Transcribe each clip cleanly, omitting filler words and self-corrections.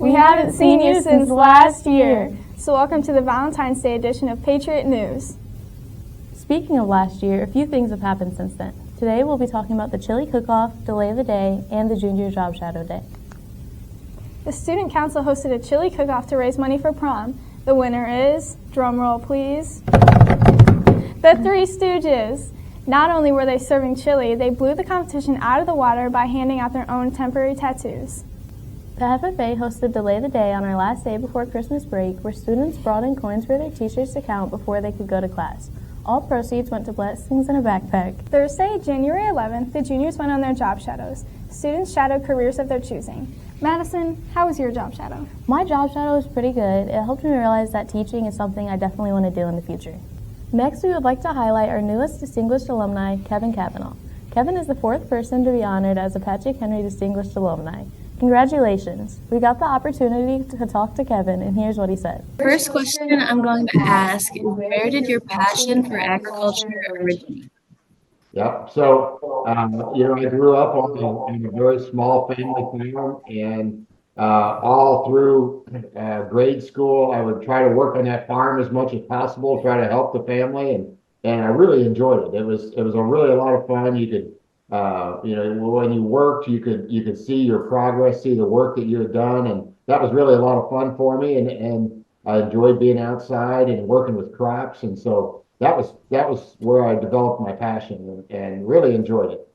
We haven't seen you since last year. So welcome to the Valentine's Day edition of Patriot News. Speaking of last year, a few things have happened since then. Today we'll be talking about the chili cook-off, delay of the day, and the junior job shadow day. The Student Council hosted a chili cook-off to raise money for prom. The winner is, drumroll please, the Three Stooges. Not only were they serving chili, they blew the competition out of the water by handing out their own temporary tattoos. The FFA hosted Delay of the Day on our last day before Christmas break, where students brought in coins for their teachers to count before they could go to class. All proceeds went to blessings in a backpack. Thursday, January 11th, the juniors went on their job shadows. Students shadowed careers of their choosing. Madison, how was your job shadow? My job shadow was pretty good. It helped me realize that teaching is something I definitely want to do in the future. Next, we would like to highlight our newest Distinguished Alumni, Kevin Cavanaugh. Kevin is the fourth person to be honored as a Patriot Henry Distinguished Alumni. Congratulations. We got the opportunity to talk to Kevin, and here's what he said. First question I'm going to ask is, where did your passion for agriculture originate? Yep. So, I grew up on a very small family farm, and all through grade school, I would try to work on that farm as much as possible, try to help the family, and I really enjoyed it. It was a lot of fun. You could, when you worked, you could see your progress, see the work that you had done, and that was really a lot of fun for me. And I enjoyed being outside and working with crops, and so that was where I developed my passion and really enjoyed it.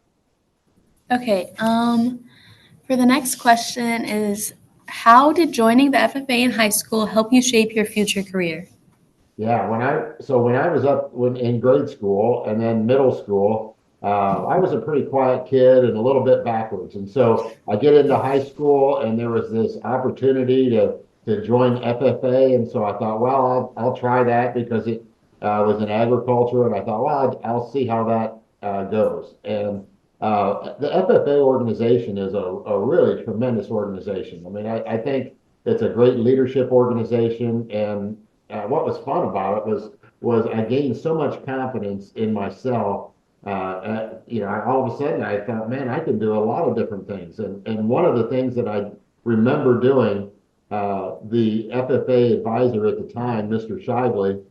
Okay. For the next question is, how did joining the FFA in high school help you shape your future career? Yeah, when I was in grade school and then middle school, I was a pretty quiet kid and a little bit backwards. And so I get into high school and there was this opportunity to join FFA. And so I thought, well, I'll try that because it was in agriculture. And I thought, well, I'll see how that goes. And the FFA organization is a really tremendous organization. I mean, I think it's a great leadership organization. And what was fun about it was I gained so much confidence in myself. All of a sudden I thought, man, I can do a lot of different things. And one of the things that I remember doing, the FFA advisor at the time, Mr. Shively,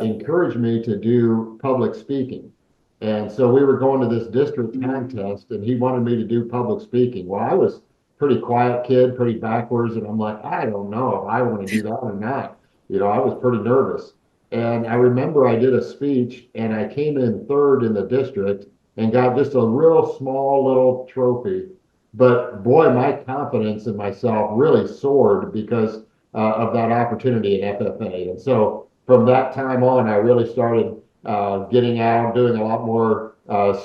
encouraged me to do public speaking. And so we were going to this district contest and he wanted me to do public speaking. Well, I was pretty quiet kid, pretty backwards. And I'm like, I don't know if I want to do that or not. I was pretty nervous. And I remember I did a speech and I came in third in the district and got just a real small little trophy. But boy, my confidence in myself really soared because of that opportunity in FFA. And so from that time on, I really started getting out, doing a lot more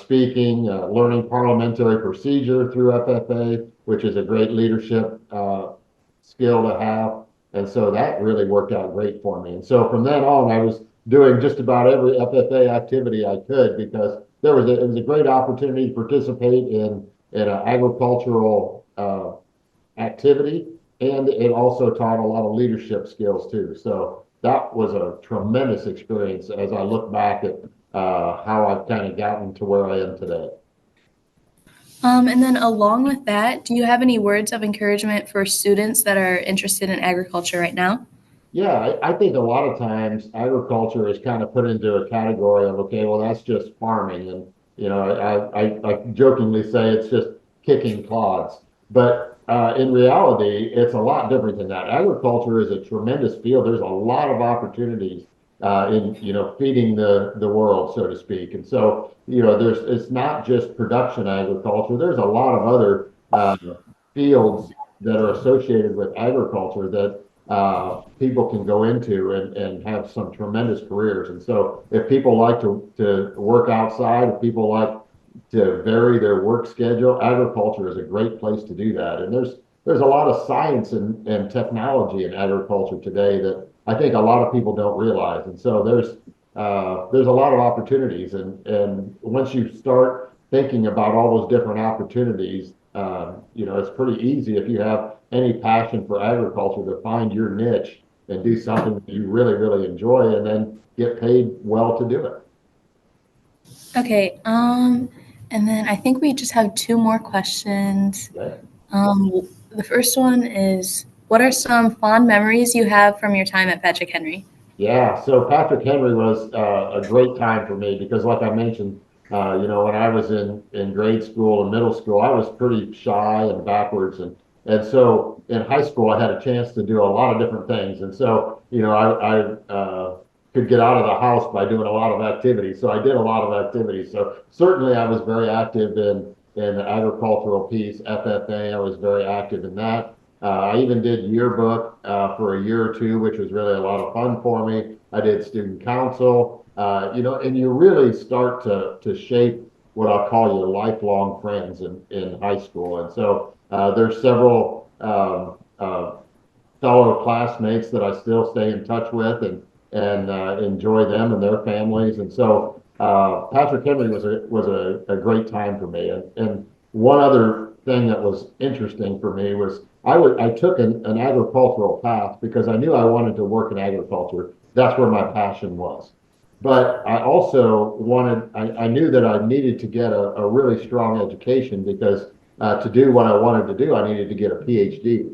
speaking, learning parliamentary procedure through FFA, which is a great leadership skill to have. And so that really worked out great for me. And so from then on, I was doing just about every FFA activity I could because it was a great opportunity to participate in an agricultural activity. And it also taught a lot of leadership skills too. So that was a tremendous experience as I look back at how I've kind of gotten to where I am today. And then along with that, do you have any words of encouragement for students that are interested in agriculture right now? Yeah, I think a lot of times agriculture is kind of put into a category of, okay, well, that's just farming. And, I jokingly say it's just kicking clods. But in reality, it's a lot different than that. Agriculture is a tremendous field. There's a lot of opportunities in feeding the world, so to speak. And so it's not just production agriculture. There's a lot of other fields that are associated with agriculture that people can go into and have some tremendous careers. And so if people like to work outside, if people like to vary their work schedule, agriculture is a great place to do that. And there's a lot of science and technology in agriculture today that I think a lot of people don't realize. And so there's a lot of opportunities. And once you start thinking about all those different opportunities, it's pretty easy if you have any passion for agriculture to find your niche and do something that you really, really enjoy and then get paid well to do it. Okay. And then I think we just have two more questions. Okay. The first one is, What are some fond memories you have from your time at Patrick Henry? Yeah, so Patrick Henry was a great time for me because, like I mentioned, when I was in grade school and middle school, I was pretty shy and backwards, and so in high school, I had a chance to do a lot of different things, and so I could get out of the house by doing a lot of activities. So I did a lot of activities. So certainly, I was very active in the agricultural piece, FFA. I was very active in that. I even did yearbook for a year or two, which was really a lot of fun for me. I did student council, and you really start to shape what I'll call your lifelong friends in high school. And so there's several fellow classmates that I still stay in touch with and enjoy them and their families. And so Patrick Henry was a great time for me. And one other thing that was interesting for me was I took an agricultural path because I knew I wanted to work in agriculture. That's where my passion was. But I also I knew that I needed to get a really strong education because to do what I wanted to do, I needed to get a PhD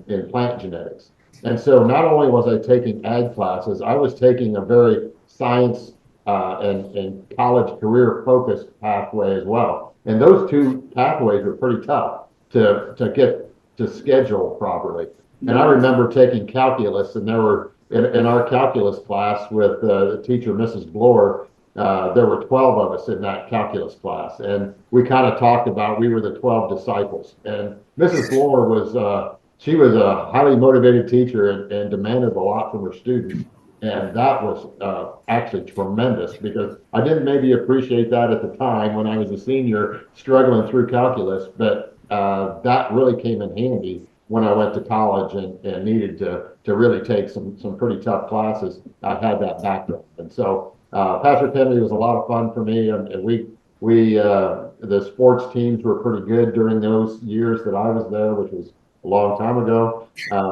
in plant genetics. And so not only was I taking ag classes, I was taking a very science and college career focused pathway as well. And those two pathways are pretty tough to get to schedule properly. And I remember taking calculus, and there were in our calculus class with the teacher, Mrs. Bloor, there were 12 of us in that calculus class, and we kind of talked about we were the 12 disciples. And Mrs. Bloor was she was a highly motivated teacher and demanded a lot from her students. And that was actually tremendous because I didn't maybe appreciate that at the time when I was a senior struggling through calculus, but that really came in handy when I went to college and needed to really take some pretty tough classes. I had that background. And so Patrick Henry was a lot of fun for me. And we the sports teams were pretty good during those years that I was there, which was a long time ago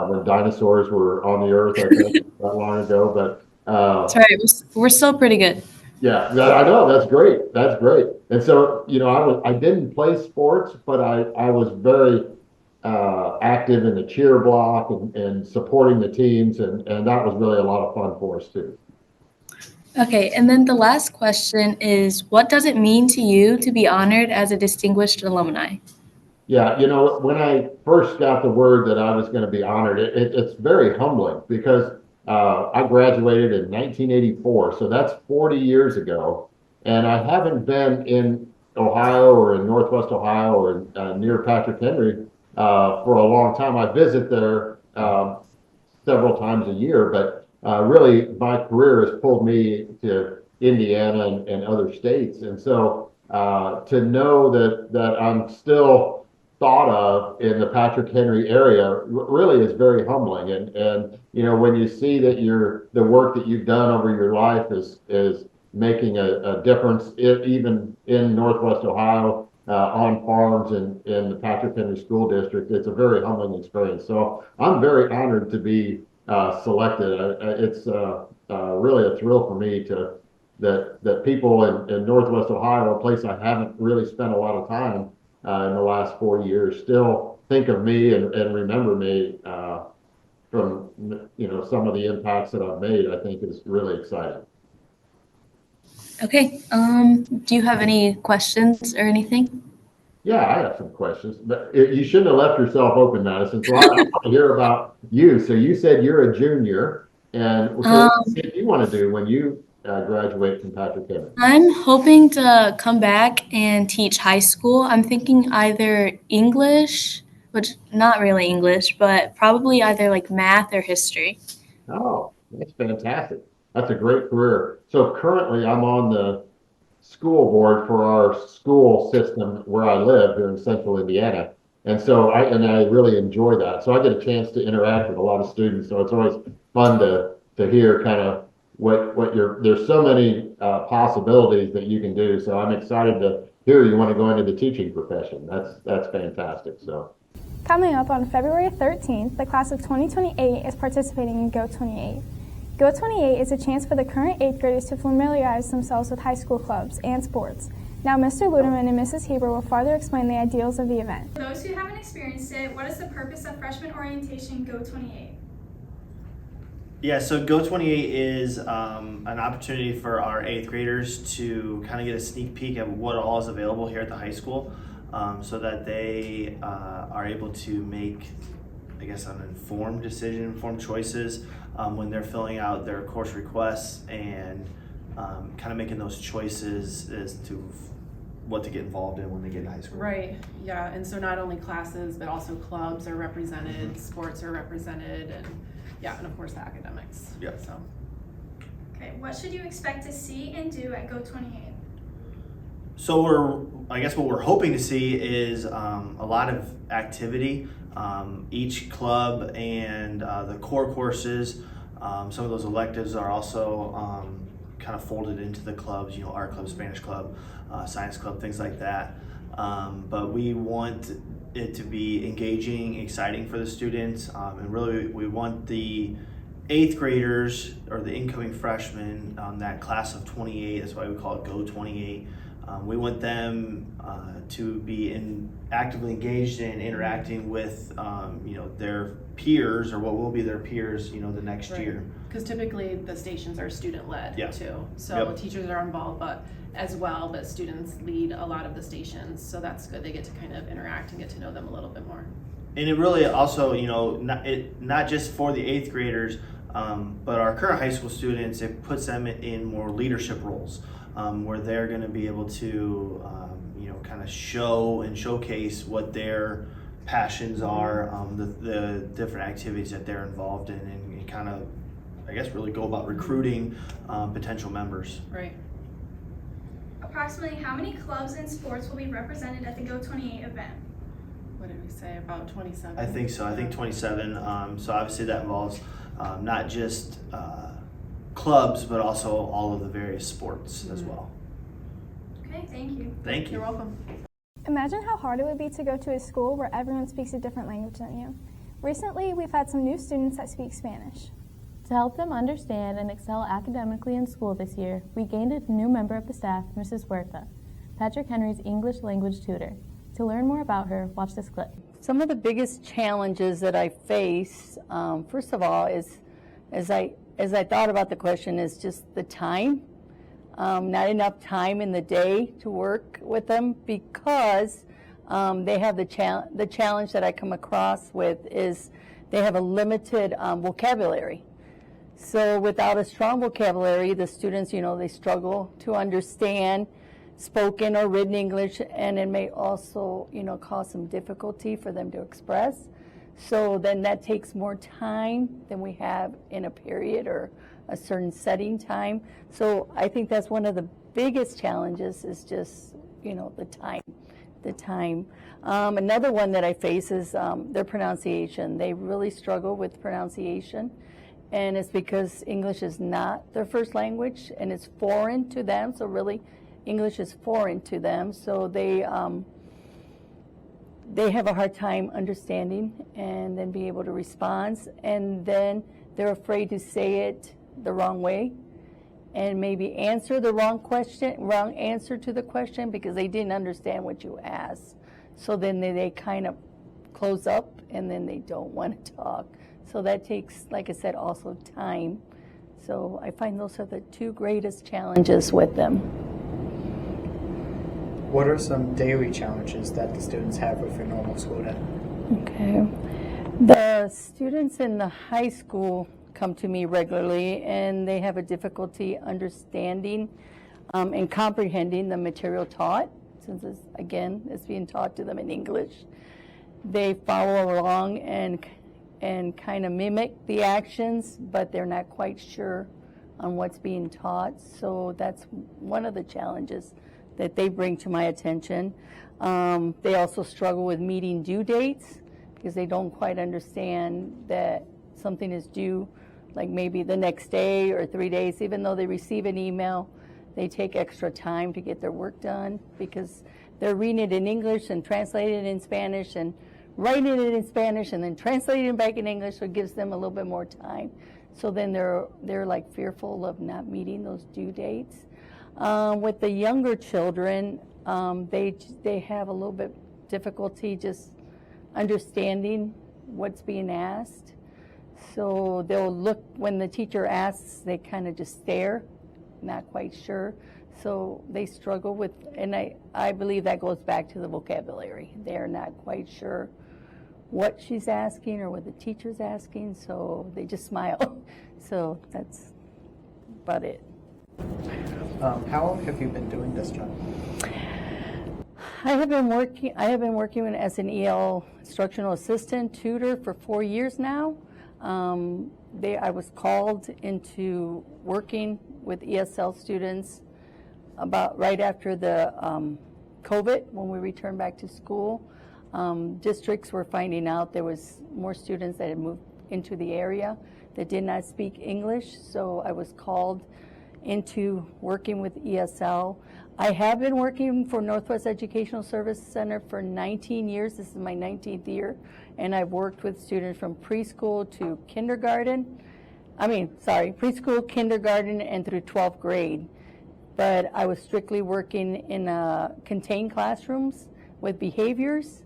when dinosaurs were on the earth, I think, not long ago. But That's right. We're still pretty good. yeah, I know. That's great. That's great. And so, I didn't play sports, but I was very active in the cheer block and supporting the teams, and that was really a lot of fun for us too. Okay, and then the last question is, what does it mean to you to be honored as a distinguished alumni? Yeah, when I first got the word that I was going to be honored, it's very humbling because I graduated in 1984, so that's 40 years ago, and I haven't been in Ohio or in Northwest Ohio or near Patrick Henry for a long time. I visit there several times a year, but really my career has pulled me to Indiana and other states, and so to know that I'm still thought of in the Patrick Henry area really is very humbling. And when you see that the work that you've done over your life is making a difference even in Northwest Ohio on farms in the Patrick Henry School District, it's a very humbling experience. So I'm very honored to be selected. It's really a thrill for me that people in Northwest Ohio, a place I haven't really spent a lot of time in the last 4 years, still think of me and remember me from some of the impacts that I've made. I think is really exciting. Okay, do you have any questions or anything? Yeah, I have some questions, but you shouldn't have left yourself open, Madison. So I want to hear about you. So you said you're a junior, and what do you want to do when you graduate from Patrick Henry? I'm hoping to come back and teach high school. I'm thinking either English, which not really English, but probably either like math or history. Oh, that's fantastic. That's a great career. So currently I'm on the school board for our school system where I live here in central Indiana. And so I really enjoy that. So I get a chance to interact with a lot of students. So it's always fun to hear kind of there's so many possibilities that you can do. So I'm excited to hear you want to go into the teaching profession. That's fantastic. So Coming up on February 13th, the class of 2028 is participating in Go 28. Go 28 is a chance for the current 8th graders to familiarize themselves with high school clubs and sports. Now Mr. Luderman and Mrs. Heber will further explain the ideals of the event. For those who haven't experienced it, what is the purpose of freshman orientation Go 28? Yeah, so Go 28 is an opportunity for our 8th graders to kind of get a sneak peek at what all is available here at the high school, so that they are able to make, I guess, an informed decision, informed choices when they're filling out their course requests and kind of making those choices as to what to get involved in when they get to high school. Right, yeah, and so not only classes, but also clubs are represented, sports are represented, and yeah, and of course the academics. Yeah. So. Okay, what should you expect to see and do at Go 28? So I guess what we're hoping to see is a lot of activity. Each club and the core courses, some of those electives are also kind of folded into the clubs, you know, art club, Spanish club, science club, things like that. But we want it to be engaging, exciting for the students, and really we want the 8th graders or the incoming freshmen, that class of 28, that's why we call it Go 28. We want them to be actively engaged in interacting with you know, their peers, or what will be their peers, you know, the next year. Because typically the stations are student-led too. So Yep. teachers are involved, but as well, but students lead a lot of the stations. So that's good. They get to kind of interact and get to know them a little bit more. And it really also, you know, not just for the 8th graders, but our current high school students, it puts them in more leadership roles, where they're going to be able to, you know, kind of show and showcase what their passions are, the different activities that they're involved in, and kind of, I guess, really go about recruiting potential members. Right. Approximately how many clubs and sports will be represented at the Go 28 event? What did we say, about 27? I think so. I think 27. So obviously that involves not just clubs, but also all of the various sports as well. Okay, thank you. Thank you. You're welcome. Imagine how hard it would be to go to a school where everyone speaks a different language than you. Recently, we've had some new students that speak Spanish. To help them understand and excel academically in school this year, we gained a new member of the staff, Mrs. Huerta, Patrick Henry's English language tutor. To learn more about her, watch this clip. Some of the biggest challenges that I face, first of all, is as I thought about the question, is just the time. Not enough time in the day to work with them, because they have the challenge that I come across with is they have a limited vocabulary. So without a strong vocabulary, the students, you know, they struggle to understand spoken or written English, and it may also, you know, cause some difficulty for them to express. So then that takes more time than we have in a period or a certain setting time. So I think that's one of the biggest challenges, is just, you know, the time. Another one that I face is their pronunciation. They really struggle with pronunciation, and it's because English is not their first language and it's foreign to them. So really, English is foreign to them. So they have a hard time understanding and then be able to respond, and then they're afraid to say it the wrong way and maybe answer the wrong answer to the question because they didn't understand what you asked. So then they kind of close up and then they don't want to talk. So that takes, like I said, also time. So I find those are the two greatest challenges with them. What are some daily challenges that the students have with your normal school day? Okay. The students in the high school come to me regularly, and they have a difficulty understanding and comprehending the material taught, since it's being taught to them in English. They follow along and kind of mimic the actions, but they're not quite sure on what's being taught. So that's one of the challenges that they bring to my attention. They also struggle with meeting due dates because they don't quite understand that something is due like maybe the next day or 3 days. Even though they receive an email, they take extra time to get their work done because they're reading it in English and translating it in Spanish and writing it in Spanish and then translating it back in English, so it gives them a little bit more time. So then they're like fearful of not meeting those due dates. With the younger children, they have a little bit difficulty just understanding what's being asked. So they'll look, when the teacher asks, they kind of just stare, not quite sure. So they struggle with, and I believe that goes back to the vocabulary. They're not quite sure what she's asking or what the teacher's asking, so they just smile. So that's about it. How long have you been doing this job? I have been working as an EL instructional assistant tutor for 4 years now. I was called into working with ESL students about right after the COVID, when we returned back to school. Districts were finding out there was more students that had moved into the area that did not speak English, so I was called into working with ESL. I have been working for Northwest Educational Service Center for 19 years. This is my 19th year, and I've worked with students from preschool to kindergarten. Preschool, kindergarten, and through 12th grade. But I was strictly working in contained classrooms with behaviors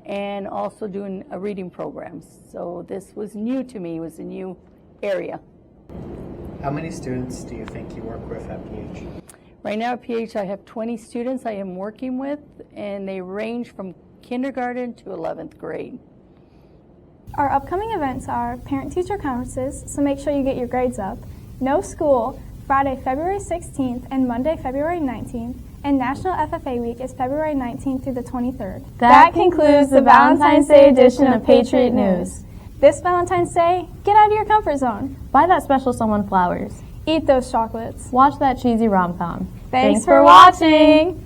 and also doing reading programs. So this was new to me. It was a new area. How many students do you think you work with at PH? Right now at PH I have 20 students I am working with, and they range from kindergarten to 11th grade. Our upcoming events are parent-teacher conferences, so make sure you get your grades up, no school, Friday, February 16th and Monday, February 19th, and National FFA Week is February 19th through the 23rd. That concludes the Valentine's Day edition of Patriot News. This Valentine's Day, get out of your comfort zone. Buy that special someone flowers. Eat those chocolates. Watch that cheesy rom-com. Thanks for watching.